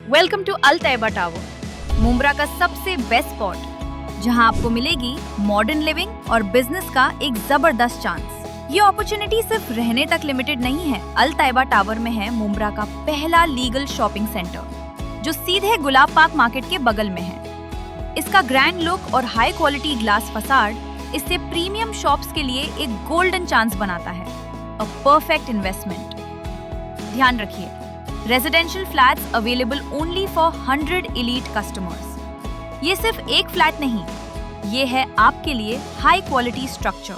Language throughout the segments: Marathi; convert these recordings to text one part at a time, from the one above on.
Welcome to Al Taiba tower, Mumbra का सबसे बेस्ट स्पॉट, जहां आपको मिलेगी मॉडर्न लिविंग और बिजनेस का एक जबरदस्त चांस। ये अपॉर्चुनिटी सिर्फ रहने तक लिमिटेड नहीं है। अल तैयबा टावर में है मुंब्रा का पहला लीगल शॉपिंग सेंटर, जो सीधे गुलाब पार्क मार्केट के बगल में है। इसका ग्रैंड लुक और हाई क्वालिटी ग्लास फसाड इससे प्रीमियम शॉप्स के लिए एक गोल्डन चांस बनाता है। A perfect investment. ध्यान रखिए, residential flats available only for 100 elite customers. ये सिर्फ एक फ्लैट नहीं, ये है आपके लिए हाई क्वालिटी स्ट्रक्चर,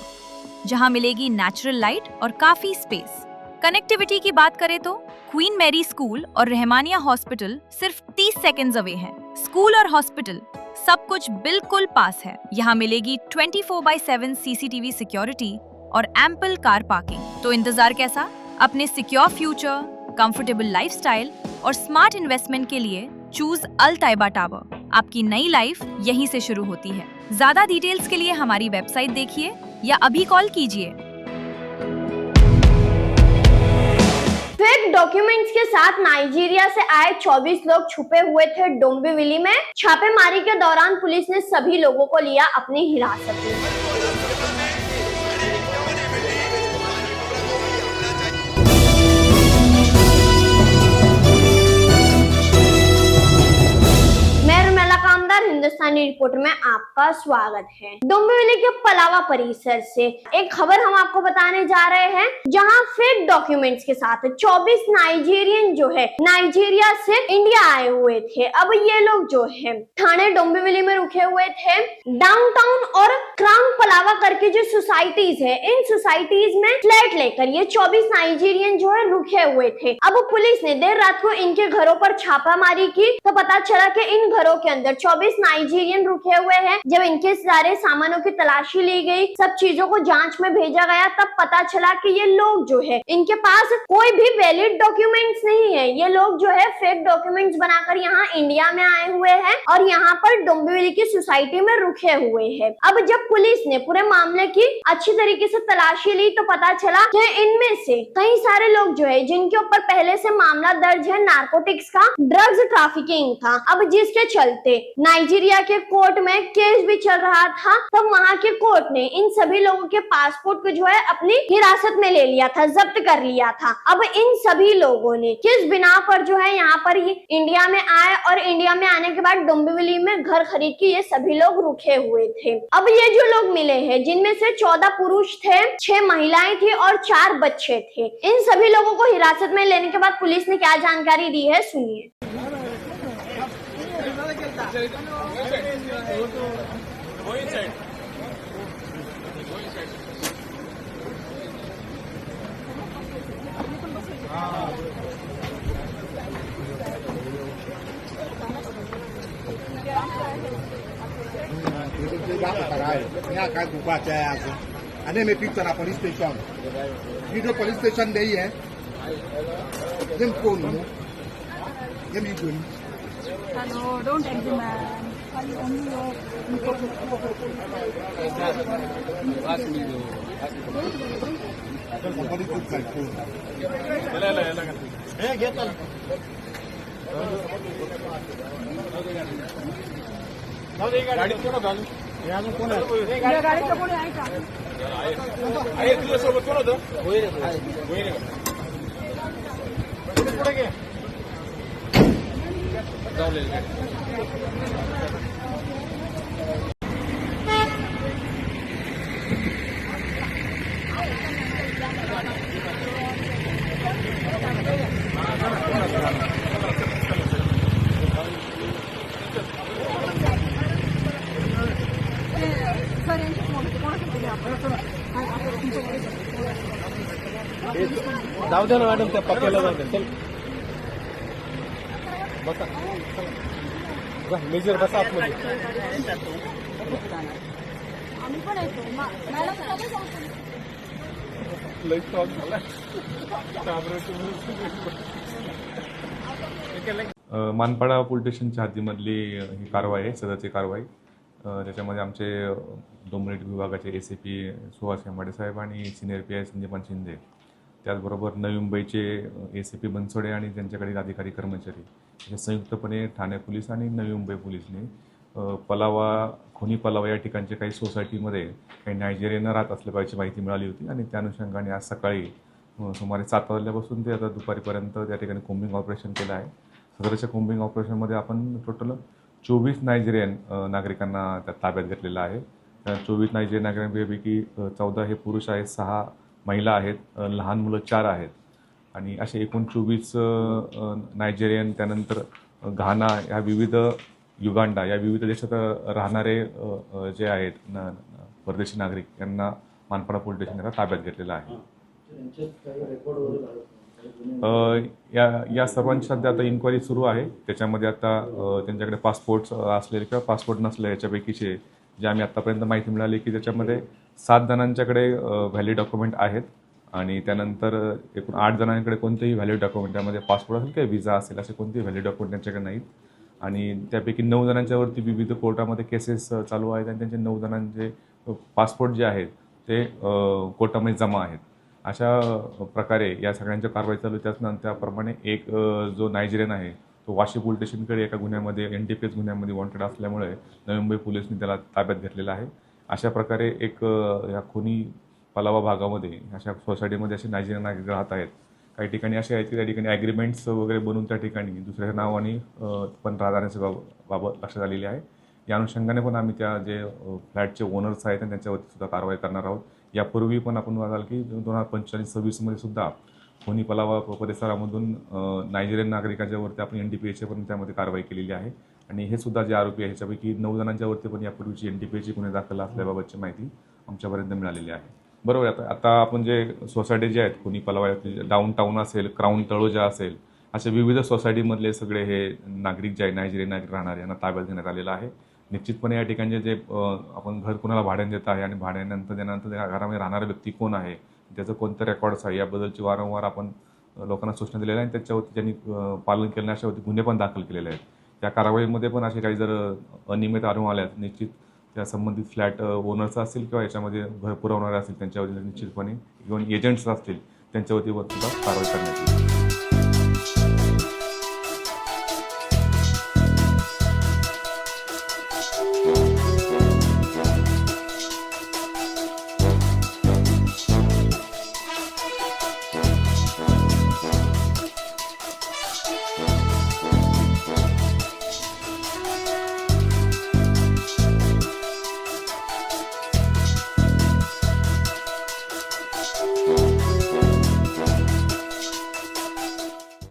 जहां मिलेगी नेचुरल लाइट और काफी स्पेस। कनेक्टिविटी की बात करें तो क्वीन मैरी स्कूल और रहमानिया हॉस्पिटल सिर्फ 30 सेकेंड्स अवे है। स्कूल और हॉस्पिटल सब कुछ बिल्कुल पास है। यहाँ मिलेगी 24/7 CCTV सिक्योरिटी और एम्पल कार पार्किंग। तो इंतजार कैसा? अपने सिक्योर फ्यूचर, कंफर्टेबल लाइफस्टाइल और स्मार्ट इन्वेस्टमेंट के लिए चूज अल तैयबा टावर। आपकी नई लाइफ यहीं से शुरू होती है। ज्यादा डिटेल्स के लिए हमारी वेबसाइट देखिए या अभी कॉल कीजिए। फेक डॉक्यूमेंट्स के साथ नाइजीरिया से आए 24 लोग छुपे हुए थे डोंबिवली में। छापेमारी के दौरान पुलिस ने सभी लोगों को लिया अपनी हिरासत में। हिंदुस्तानी रिपोर्ट में आपका स्वागत है। डोंबिवली के पलावा परिसर से एक खबर हम आपको बताने जा रहे हैं, जहां फेक डॉक्यूमेंट्स के साथ 24 नाइजीरियन जो है नाइजीरिया से इंडिया आए हुए थे। अब ये लोग जो है थाने डोंबिवली में रुके हुए थे। डाउनटाउन और क्राउन पलावा करके जो सोसाइटीज है, इन सोसाइटीज में फ्लैट लेकर ये 24 नाइजीरियन जो है रुके हुए थे। अब पुलिस ने देर रात को इनके घरों पर छापामारी की तो पता चला कि इन घरों के अंदर 24 नाइजीरियन रुके हुए हैं। जब इनके सारे सामानों की तलाशी ली गई, सब चीजों को जांच में भेजा गया, तब पता चला कि ये लोग जो है इनके पास कोई भी वैलिड डॉक्यूमेंट्स नहीं है। ये लोग जो है फेक डॉक्यूमेंट्स बनाकर यहाँ इंडिया में आए हुए हैं और यहाँ पर डोंबिवली की सोसाइटी में रुके हुए हैं। अब जब पुलिस ने पूरे मामले की अच्छी तरीके से तलाशी ली तो पता चला कि इनमें से कई सारे लोग जो है जिनके ऊपर पहले से मामला दर्ज है नारकोटिक्स का, ड्रग्स ट्रैफिकिंग था। अब जिसके चलते नाइजीरिया के कोर्ट में केस भी चल रहा था, तब वहां के कोर्ट ने इन सभी लोगों के पासपोर्ट को जो है अपनी हिरासत में ले लिया था, जब्त कर लिया था। अब इन सभी लोगों ने किस बिना पर जो है यहाँ पर ये इंडिया में आए और इंडिया में आने के बाद डोंबिवली में घर खरीद के ये सभी लोग रुके हुए थे। अब ये जो लोग मिले हैं, जिनमें से 14 पुरुष थे, 6 महिलाएं थी और 4 बच्चे थे। इन सभी लोगों को हिरासत में लेने के बाद पुलिस ने क्या जानकारी दी है, सुनिए। Ane me pick na police station. Video police station there है. Them phone no. Them you going. Hello, don't examine. I only Somebody took my phone. Hey, get on. गाड़ी क्यों ना गाड़ी यहाँ से कौन है गाड़ी का कोई आएगा आए तुझे सोबत कौन होता वही रे पड़ेंगे जाओ ले जाऊ दे ना मॅडम, त्या पप्पाला जाऊ दे. चल बसा, मेजर बसा आतमध्ये. लई स्टॉक झाला. मानपाडा पोलीस स्टेशनच्या हद्दीमधली ही कारवाई आहे, सदरची कारवाई. त्याच्यामध्ये आमचे डोंबिवली विभागाचे ACP सुहास हेमाडे साहेब आणि सिनियर PI संदीपान शिंदे त्याचबरोबर नवी मुंबईचे ACP बनसोडे आणि त्यांच्याकडील अधिकारी कर्मचारी हे संयुक्तपणे ठाणे पोलीस आणि नवी मुंबई पोलीसने खोनी पलावा या ठिकाणच्या काही सोसायटीमध्ये काही नायजेरियन राहत असल्याची माहिती मिळाली होती आणि त्या अनुषंगाने आज सकाळी सुमारे 7 वाजल्यापासून ते आता दुपारीपर्यंत त्या ठिकाणी कोम्बिंग ऑपरेशन केलं आहे. सदरच्या कोम्बिंग ऑपरेशनमध्ये आपण टोटल 24 नायजेरियन नागरिकांना त्या ताब्यात घेतलेलं आहे. त्या 24 नायजेरियन नागरिकांपैकी 14 हे पुरुष आहेत, 6 महिला आहेत, लहान मुलं 4 आहेत आणि असे एकूण 24 नायजेरियन, त्यानंतर घाना ह्या विविध युगांडा या विविध देशात राहणारे जे आहेत परदेशी नागरिक यांना मानपाडा पोलीस स्टेशन ताब्यात घेतलेलं आहे. या सर्वांची सध्या आता इन्क्वायरी सुरू आहे. त्याच्यामध्ये आता त्यांच्याकडे पासपोर्ट असलेले किंवा पासपोर्ट नसले याच्यापैकीचे जे आम्ही आत्तापर्यंत माहिती मिळाली की त्याच्यामध्ये 7 जणांच्याकडे व्हॅलिड डॉक्युमेंट आहेत आणि त्यानंतर एकूण 8 जणांकडे कोणतेही व्हॅलिड डॉक्युमेंट, त्यामध्ये पासपोर्ट असेल किंवा विजा असेल असे कोणतेही व्हॅलिड डॉक्युमेंट त्यांच्याकडे नाहीत आणि त्यापैकी 9 जणांच्यावरती विविध कोर्टामध्ये केसेस चालू आहेत आणि त्यांचे 9 जणांचे पासपोर्ट जे आहेत ते कोर्टामध्ये जमा आहेत. अशा प्रकारे या सगळ्यांच्या कारवाई चालू त्याप्रमाणे एक जो नायजेरियन आहे तो वाशी पोलीस स्टेशनकडे एका गुन्ह्यामध्ये NDPS गुन्ह्यामध्ये वॉन्टेड असल्यामुळे नवी मुंबई पोलिसांनी त्याला ताब्यात घेतलेला आहे. अशा प्रकारे एक या खोनी पलावा भागामध्ये अशा सोसायटीमध्ये असे नायजेरियन नागरिक राहत आहेत. काही ठिकाणी असे आहेत की त्या ठिकाणी ॲग्रीमेंट्स वगैरे बनवून त्या ठिकाणी दुसऱ्या नावाने पण राहण्याच्या बाबत लक्षात आलेली आहे. या अनुषंगाने पण आम्ही त्या जे फ्लॅटचे ओनर्स आहेत आणि त्यांच्यावरती सुद्धा कारवाई करणार आहोत. यापूर्वी पण आपण बघाल की 2025-26मध्ये सुद्धा खोनी पलावा परिसरामधून नायजेरियन नागरिकांच्यावरती आपण NDPSची पण त्यामध्ये कारवाई केलेली आहे आणि हे सुद्धा जे आरोपी आहे ह्याच्यापैकी 9 जणांच्यावरती पण यापूर्वीची NDPSची गुन्हे दाखल असल्याबाबतची माहिती आमच्यापर्यंत मिळालेली आहे. बरोबर. आता आपण जे सोसायटी जे आहेत खोनी पलावा, डाऊन टाऊन असेल, क्राऊन तळोजा असेल, असे विविध सोसायटीमधले सगळे हे नागरिक जे आहे नायजेरियन नागरिक राहणारे यांना ताब्यात घेण्यात आलेलं आहे. निश्चितपणे या ठिकाणचे जे आपण घर कोणाला भाड्याने देत आहे आणि भाड्यानंतर त्यानंतर त्या घरामध्ये राहणारा व्यक्ती कोण आहे, त्याचं कोणतं रेकॉर्ड्स आहे याबद्दलची वारंवार आपण लोकांना सूचना दिलेल्या आहे आणि त्याच्यावरती त्यांनी पालन केलं अशावरती गुन्हे पण दाखल केलेले आहेत. त्या कारवाईमध्ये पण असे काही जर अनियमित आढळून आल्यास निश्चित त्या संबंधित फ्लॅट ओनर्स असतील किंवा याच्यामध्ये घर पुरवणारे असतील त्यांच्यावरती निश्चितपणे किंवा एजंट्स असतील त्यांच्यावरती सुद्धा कारवाई करण्यात येईल.